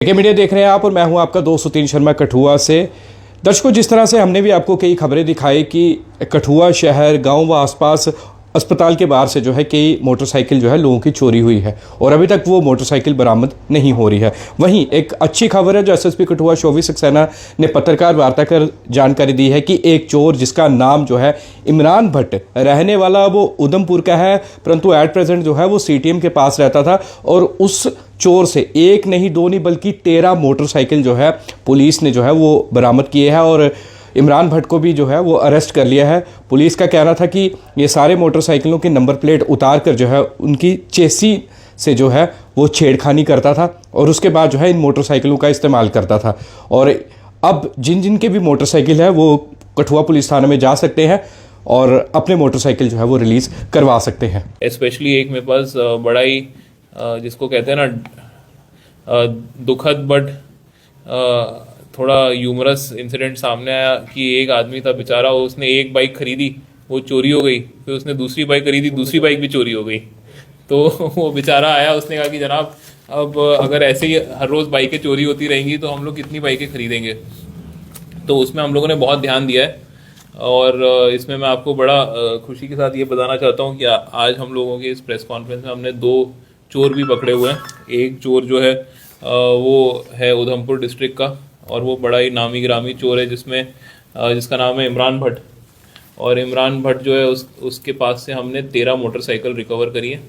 के मीडिया देख रहे हैं आप और मैं हूं आपका दोस्त सुतीन शर्मा कठुआ से। दर्शकों, जिस तरह से हमने भी आपको कई खबरें दिखाई कि कठुआ शहर, गांव व आसपास अस्पताल के बाहर से जो है कई मोटरसाइकिल जो है लोगों की चोरी हुई है और अभी तक वो मोटरसाइकिल बरामद नहीं हो रही है। वहीं एक अच्छी खबर है जो एसएसपी कठुआ शोभी सक्सेना ने पत्रकार वार्ता कर जानकारी दी है कि एक चोर जिसका नाम जो है इमरान भट्ट, रहने वाला वो उधमपुर का है, परंतु एट प्रेजेंट जो है वो सीटीएम के पास रहता था और उस चोर से एक नहीं, दो नहीं, बल्कि 13 मोटरसाइकिल जो है पुलिस ने जो है वो बरामद किए हैं और इमरान भट्ट को भी जो है वो अरेस्ट कर लिया है। पुलिस का कहना था कि ये सारे मोटरसाइकिलों के नंबर प्लेट उतार कर जो है उनकी चेसी से जो है वो छेड़खानी करता था और उसके बाद जो है इन मोटरसाइकिलों का इस्तेमाल करता था। और अब जिन जिन के भी मोटरसाइकिल है वो कठुआ पुलिस थाने में जा सकते हैं और अपने मोटरसाइकिल जो है वो रिलीज़ करवा सकते हैं। स्पेशली एक मेरे पास बड़ा ही जिसको कहते हैं ना दुखद बट थोड़ा ह्यूमरस इंसिडेंट सामने आया कि एक आदमी था बेचारा, उसने एक बाइक खरीदी, वो चोरी हो गई, फिर उसने दूसरी बाइक खरीदी, दूसरी बाइक भी चोरी हो गई। तो वो बेचारा आया, उसने कहा कि जनाब अब अगर ऐसे ही हर रोज़ बाइकें चोरी होती रहेंगी तो हम लोग कितनी बाइकें खरीदेंगे। तो उसमें हम लोगों ने बहुत ध्यान दिया है और इसमें मैं आपको बड़ा खुशी के साथ ये बताना चाहता हूँ कि आज हम लोगों के इस प्रेस कॉन्फ्रेंस में हमने 2 चोर भी पकड़े हुए हैं। एक चोर जो है वो है उधमपुर डिस्ट्रिक्ट का और वो बड़ा ही नामी ग्रामी चोर है जिसका नाम है इमरान भट्ट। और इमरान भट्ट जो है उसके पास से हमने 13 मोटरसाइकिल रिकवर करी है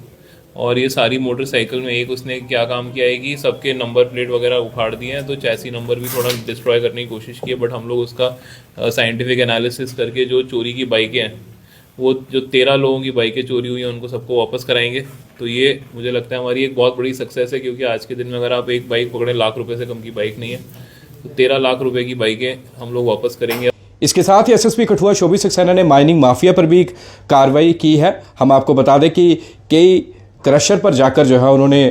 और ये सारी मोटरसाइकिल में एक उसने क्या काम किया है कि सबके नंबर प्लेट वगैरह उखाड़ दिए हैं, तो चैसी नंबर भी थोड़ा डिस्ट्रॉय करने की कोशिश की है। बट हम लोग उसका साइंटिफिक एनालिसिस करके जो चोरी की बाइकें हैं, वो जो 13 लोगों की बाइकें चोरी हुई हैं उनको सबको वापस कराएंगे। तो ये मुझे लगता है हमारी एक बहुत बड़ी सक्सेस है, क्योंकि आज के दिन में अगर आप एक बाइक पकड़ें, लाख रुपए से कम की बाइक नहीं है, तो 13 लाख रुपए की बाइकें हम लोग वापस करेंगे। इसके साथ ही एसएसपी कठुआ शोभी सक्सेना ने माइनिंग माफिया पर भी कार्रवाई की है। हम आपको बता दें कि कई क्रशर पर जाकर जो है उन्होंने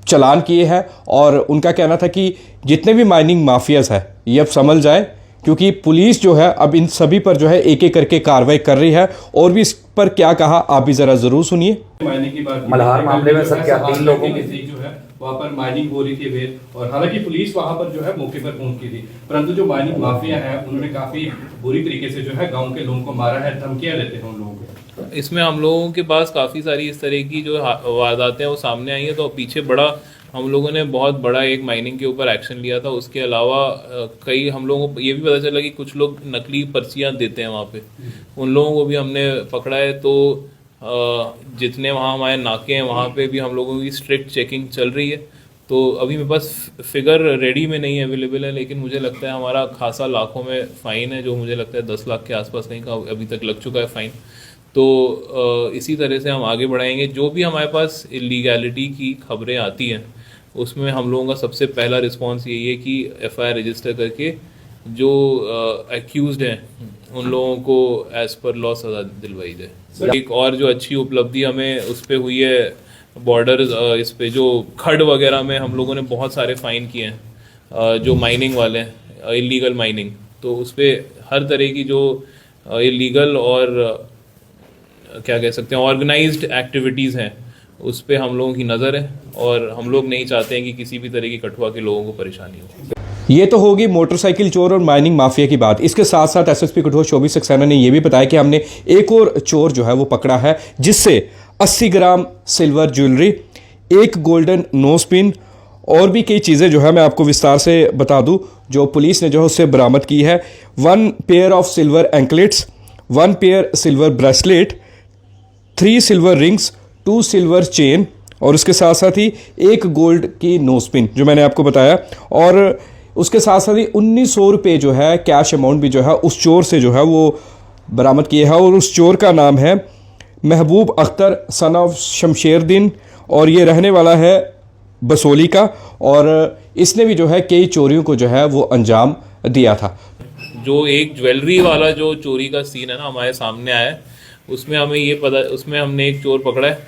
चालान किए हैं और उनका कहना था कि जितने भी माइनिंग माफियाज है ये अब संभल जाए, क्योंकि पुलिस जो है अब इन सभी पर जो है एक एक करके कार्रवाई कर रही है। और भी इस पर क्या कहा आप भी जरा जरूर सुनिए। मल्हार मामले में सर क्या 3 लोगों की जो है वहाँ पर माइनिंग हो रही थी अवैध, और हालांकि पुलिस वहाँ पर जो है मौके पर पहुंच गई थी, परंतु जो माइनिंग माफिया है उन्होंने काफी बुरी तरीके से जो है गांव के लोगों को मारा है, धमकियां देते हैं उन लोगों को। इसमें हम लोगों के पास काफ़ी सारी इस तरह की जो वारदातें हैं वो सामने आई हैं। तो पीछे बड़ा हम लोगों ने बहुत बड़ा एक माइनिंग के ऊपर एक्शन लिया था। उसके अलावा कई हम लोगों को ये भी पता चला कि कुछ लोग नकली पर्चियाँ देते हैं वहाँ पे, उन लोगों को भी हमने पकड़ा है। तो जितने वहाँ हमारे नाके हैं वहाँ पे भी हम लोगों की स्ट्रिक्ट चेकिंग चल रही है। तो अभी मेरे पास फिगर रेडी में नहीं अवेलेबल है, लेकिन मुझे लगता है हमारा खासा लाखों में फ़ाइन है, जो मुझे लगता है 10 लाख के आसपास कहीं का अभी तक लग चुका है फ़ाइन। तो इसी तरह से हम आगे बढ़ाएंगे। जो भी हमारे पास इलीगैलिटी की खबरें आती हैं उसमें हम लोगों का सबसे पहला रिस्पांस यही है कि एफआईआर रजिस्टर करके जो एक्यूज्ड हैं उन लोगों को एज पर लॉ सजा दिलवाई जाए। एक और जो अच्छी उपलब्धि हमें उस पर हुई है, बॉर्डर इस पे जो खड वगैरह में हम लोगों ने बहुत सारे फाइन किए हैं जो माइनिंग वाले हैं, इलीगल माइनिंग। तो उस पर हर तरह की जो इलीगल और क्या कह सकते हैं ऑर्गेनाइज्ड एक्टिविटीज़ हैं उस पर हम लोगों की नज़र है और हम लोग नहीं चाहते हैं कि किसी भी तरह की कठुआ के लोगों को परेशानी हो। ये तो होगी मोटरसाइकिल चोर और माइनिंग माफिया की बात। इसके साथ साथ एसएसपी कठुआ शोभी सक्सेना ने यह भी बताया कि हमने एक और चोर जो है वो पकड़ा है, जिससे 80 gram silver jewellery, 1 golden nose pin और भी कई चीज़ें जो है मैं आपको विस्तार से बता दूं जो पुलिस ने जो है उससे बरामद की है। 1 pair of silver anklets, 1 pair silver bracelet, 3 silver rings, 2 silver chain और उसके साथ साथ ही 1 गोल्ड की नोज पिन जो मैंने आपको बताया। और उसके साथ साथ ही 1900 रुपये जो है कैश अमाउंट भी जो है उस चोर से जो है वो बरामद किए हैं। और उस चोर का नाम है महबूब अख्तर सन ऑफ शमशेरदीन और ये रहने वाला है बसोली का, और इसने भी जो है कई चोरियों को जो है वो अंजाम दिया था। जो एक ज्वेलरी वाला जो चोरी का सीन है ना हमारे सामने आया है, उसमें हमें ये पता, उसमें हमने एक चोर पकड़ा है।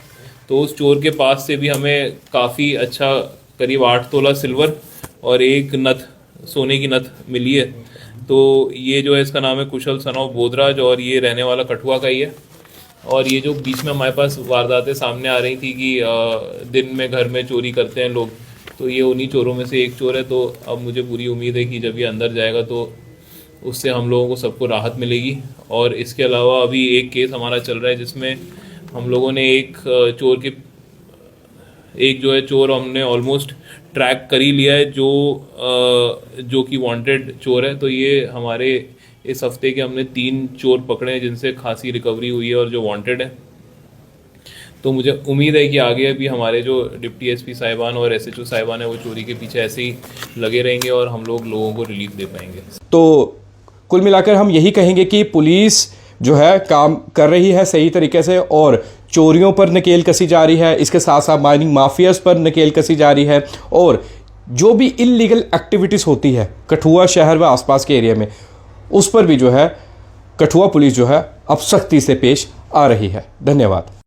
तो उस चोर के पास से भी हमें काफ़ी अच्छा करीब 8 तोला सिल्वर और 1 नथ सोने की नथ मिली है। तो ये जो है इसका नाम है कुशल सन ऑफ बोधराज और ये रहने वाला कठुआ का ही है। और ये जो बीच में हमारे पास वारदातें सामने आ रही थी कि दिन में घर में चोरी करते हैं लोग, तो ये उन्हीं चोरों में से एक चोर है। तो अब मुझे पूरी उम्मीद है कि जब ये अंदर जाएगा तो उससे हम लोगों को सबको राहत मिलेगी। और इसके अलावा अभी एक केस हमारा चल रहा है जिसमें हम लोगों ने एक जो है चोर हमने ऑलमोस्ट ट्रैक कर ही लिया है, जो कि वांटेड चोर है। तो ये हमारे इस हफ्ते के हमने 3 चोर पकड़े हैं जिनसे खासी रिकवरी हुई है और जो वांटेड है। तो मुझे उम्मीद है कि आगे भी हमारे जो डिप्टी एसपी साहिबान और एसएचओ साहिबान है वो चोरी के पीछे ऐसे ही लगे रहेंगे और हम लोगों को रिलीफ दे पाएंगे। तो कुल मिलाकर हम यही कहेंगे कि पुलिस जो है काम कर रही है सही तरीके से और चोरियों पर नकेल कसी जा रही है, इसके साथ साथ माइनिंग माफियाज पर नकेल कसी जा रही है और जो भी इलीगल एक्टिविटीज़ होती है कठुआ शहर व आसपास के एरिया में उस पर भी जो है कठुआ पुलिस जो है अब सख्ती से पेश आ रही है। धन्यवाद।